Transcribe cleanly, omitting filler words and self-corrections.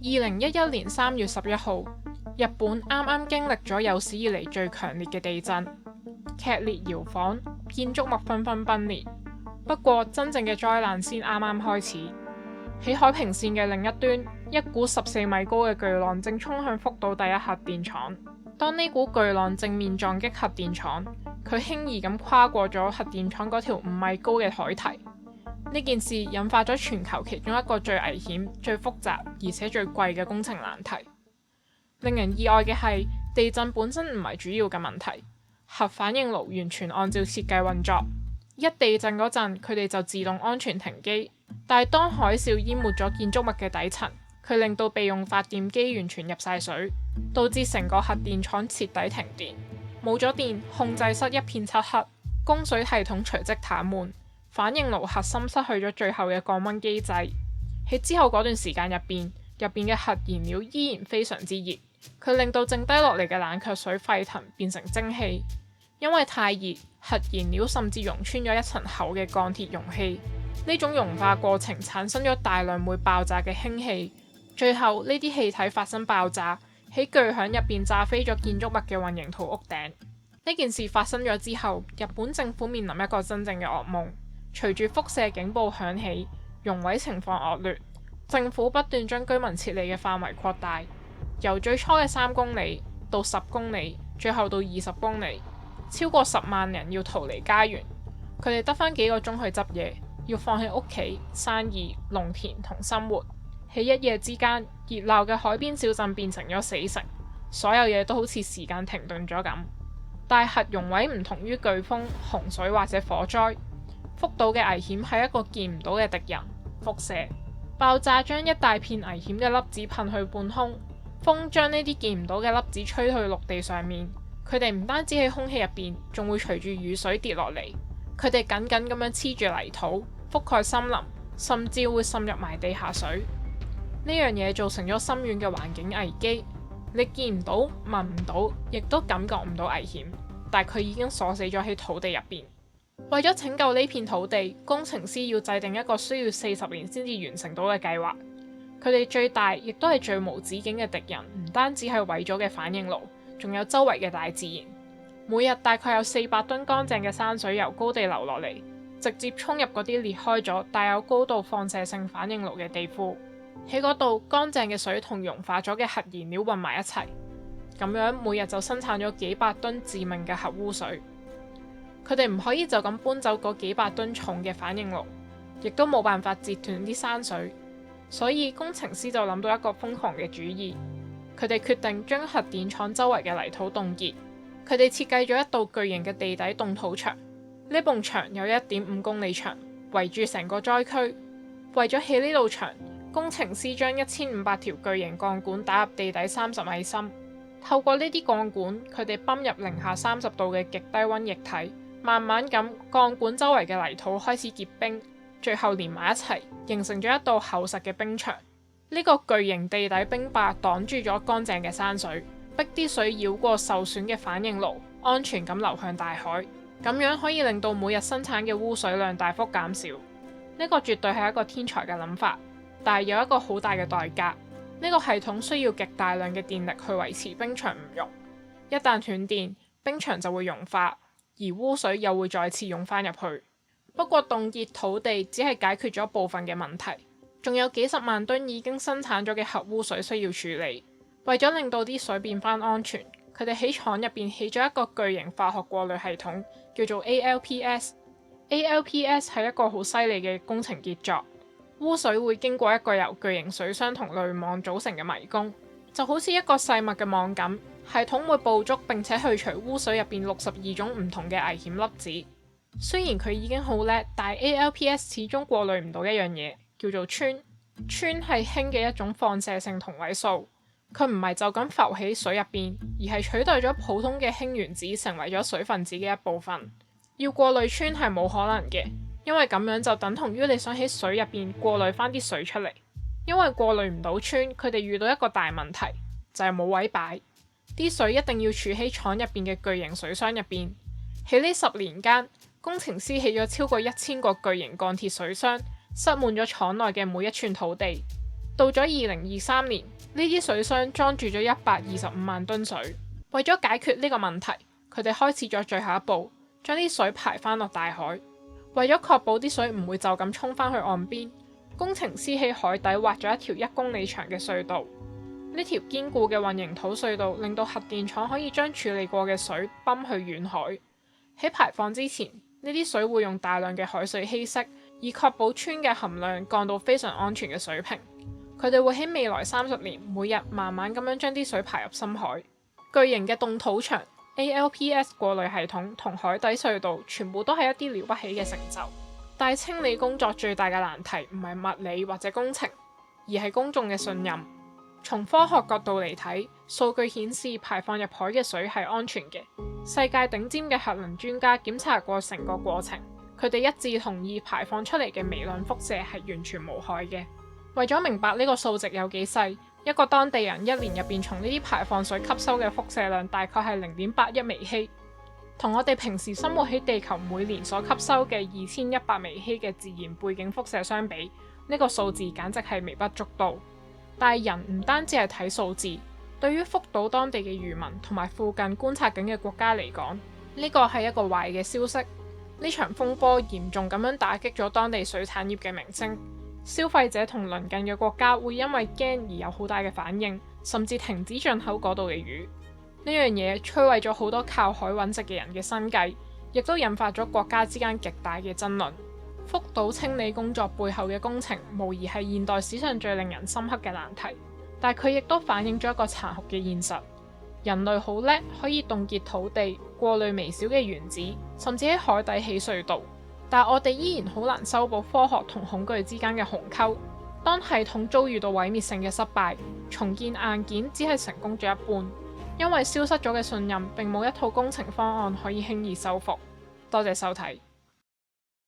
2011年3月11號，日本啱啱經歷咗有史以嚟最強烈嘅地震，劇烈搖晃，建築物紛紛崩裂。不過真正嘅災難先啱啱開始。喺海平線嘅另一端，一股14米高嘅巨浪正衝向福島第一核電廠。當呢股巨浪正面撞擊核電廠，佢輕易咁跨過咗核電廠嗰條5米高嘅海堤。呢件事引發咗全球其中一個最危險、最複雜而且最貴嘅工程難題。令人意外嘅係，地震本身唔係主要嘅問題，核反應爐完全按照設計運作。一地震嗰陣，佢哋就自動安全停機。但係當海嘯淹沒咗建築物嘅底層，佢令到備用發電機完全入晒水，導致成個核電廠徹底停電。冇咗電，控制室一片漆黑，供水系統隨即癱瘓。反應爐核心失去咗最後嘅降溫機制。喺之後嗰段時間入邊嘅核燃料依然非常之熱，佢令到剩低落嚟嘅冷卻水沸騰變成蒸汽。因為太熱，核燃料甚至溶穿咗一層厚嘅鋼鐵容器。呢種融化過程產生咗大量會爆炸嘅氫氣，最後呢啲氣體發生爆炸，喺巨響入邊炸飛咗建築物嘅混凝土屋頂。呢件事發生咗之後，日本政府面臨一個真正嘅噩夢。隨住輻射警報響起，熔毀情況惡劣，政府不斷將居民撤離嘅範圍擴大，由最初嘅3公里到10公里，最後到20公里，超過10萬人要逃離家園。佢哋得返幾個鐘去執嘢，要放棄屋企、生意、農田同生活。喺一夜之間，熱鬧嘅海邊小鎮變成咗死城，所有嘢都好似時間停頓咗咁。但核熔毀唔同於颶風、洪水或者火災。福島嘅危險係一個見唔到嘅敵人——輻射。爆炸將一大片危險嘅粒子噴去半空，風將呢啲見唔到嘅粒子吹去陸地上面。佢哋唔單止喺空氣入邊，仲會隨住雨水跌落嚟。佢哋緊緊咁樣黐住泥土，覆蓋森林，甚至會滲入埋地下水。呢樣嘢造成咗深遠嘅環境危機。你見唔到、聞唔到，亦都感覺唔到危險，但佢已經鎖死咗喺土地入邊。為咗拯救呢片土地，工程師要制定一個需要40年先至完成到嘅計劃。佢哋最大亦都係最無止境嘅敵人，唔單止係毀咗嘅反應爐，仲有周圍嘅大自然。每日大概有400噸乾淨嘅山水由高地流落嚟，直接衝入嗰啲裂開咗帶有高度放射性反應爐嘅地庫。喺嗰度，乾淨嘅水同融化咗嘅核燃料混埋一齊，咁樣每日就生產咗幾百噸致命嘅核污水。佢哋唔可以就咁搬走嗰幾百噸重嘅反應爐，亦都冇辦法截斷啲山水，所以工程師就諗到一個瘋狂嘅主意。佢哋決定將核電廠周圍嘅泥土凍結。佢哋設計咗一道巨型嘅地底凍土牆，呢埲牆有1.5公里長，圍住成個災區。為咗起呢道牆，工程師將1500條巨型鋼管打入地底30米深。透過呢啲鋼管，佢哋泵入零下30度嘅極低溫液體。慢慢咁，鋼管周圍嘅泥土開始結冰，最後連埋一齊，形成咗一道厚實嘅冰牆。呢個巨型地底冰壩擋住咗乾淨嘅山水，逼啲水繞過受損嘅反應爐，安全咁流向大海。咁樣可以令到每日生產嘅污水量大幅減少。呢個絕對係一個天才嘅諗法，但係有一個好大嘅代價。呢個系統需要極大量嘅電力去維持冰牆唔溶。一旦斷電，冰牆就會融化。而污水又會再次湧返入去。不過凍結土地只係解決咗部分嘅問題，仲有幾十萬噸已經生產咗嘅核污水需要處理。為咗令到啲水變返安全，佢哋喺廠入邊起咗一個巨型化學過濾系統，叫做 ALPS。ALPS 係一個好犀利嘅工程傑作。污水會經過一個由巨型水箱同濾網組成嘅迷宮，就好似一個細密嘅網咁。系統會捕捉並且去除污水入邊62種唔同嘅危險粒子。雖然佢已經好叻，但係 ALPS 始終過濾唔到一樣嘢，叫做氚。氚係氫嘅一種放射性同位素，佢唔係就咁浮喺水入邊，而係取代咗普通嘅氫原子，成為咗水分子嘅一部分。要過濾氚係冇可能嘅，因為咁樣就等同於你想喺水入邊過濾翻啲水出嚟。因為過濾唔到氚，佢哋遇到一個大問題，就係冇位擺。啲水一定要儲喺廠入邊嘅巨型水箱入邊。喺呢10年間，工程師起咗超過1000個巨型鋼鐵水箱，塞滿咗廠內嘅每一寸土地。到咗2023年，呢啲水箱裝住咗125萬噸水。為咗解決呢個問題，佢哋開始咗最後一步，將啲水排返落大海。為咗確保啲水唔會就咁沖返去岸邊，工程師喺海底挖咗一條1公里長嘅隧道。呢條堅固嘅混凝土隧道令到核電廠可以將處理過嘅水泵去遠海。喺排放之前，呢啲水會用大量嘅海水稀釋，以確保氚嘅含量降到非常安全嘅水平。佢哋會喺未來30年每日慢慢咁樣將啲水排入深海。巨型嘅凍土牆、ALPS 過濾系統同海底隧道全部都係一啲了不起嘅成就，但係清理工作最大嘅難題唔係物理或者工程，而係公眾嘅信任。從科學角度嚟睇，數據顯示排放入海嘅水係安全嘅。世界頂尖嘅核能專家檢查過成個過程，佢哋一致同意排放出嚟嘅微量輻射係完全無害嘅。為咗明白呢個數值有幾細，一個當地人一年入邊從呢啲排放水吸收嘅輻射量大概係0.8億微希，同我哋平時生活喺地球每年所吸收嘅2100微希嘅自然背景輻射相比，呢個數字簡直係微不足道。但係人唔單止係睇數字，對於福島當地嘅漁民同埋附近觀察緊嘅國家嚟講，呢個係一個壞嘅消息。呢場風波嚴重咁樣打擊咗當地水產業嘅名聲。消費者同鄰近嘅國家會因為驚而有好大嘅反應，甚至停止進口嗰度嘅魚。呢樣嘢摧毀咗好多靠海揾食嘅人嘅生計，亦都引發咗國家之間極大嘅爭論。福島清理工作背後嘅工程，無疑係現代史上最令人深刻嘅難題，但佢亦都反映咗一個殘酷嘅現實：人類好叻，可以凍結土地、過濾微小嘅原子，甚至喺海底起隧道。但我哋依然好難修補科學同恐懼之間嘅鴻溝。當系統遭遇到毀滅性嘅失敗，重建硬件只係成功咗一半，因為消失咗嘅信任並冇一套工程方案可以輕易修復。多謝收睇。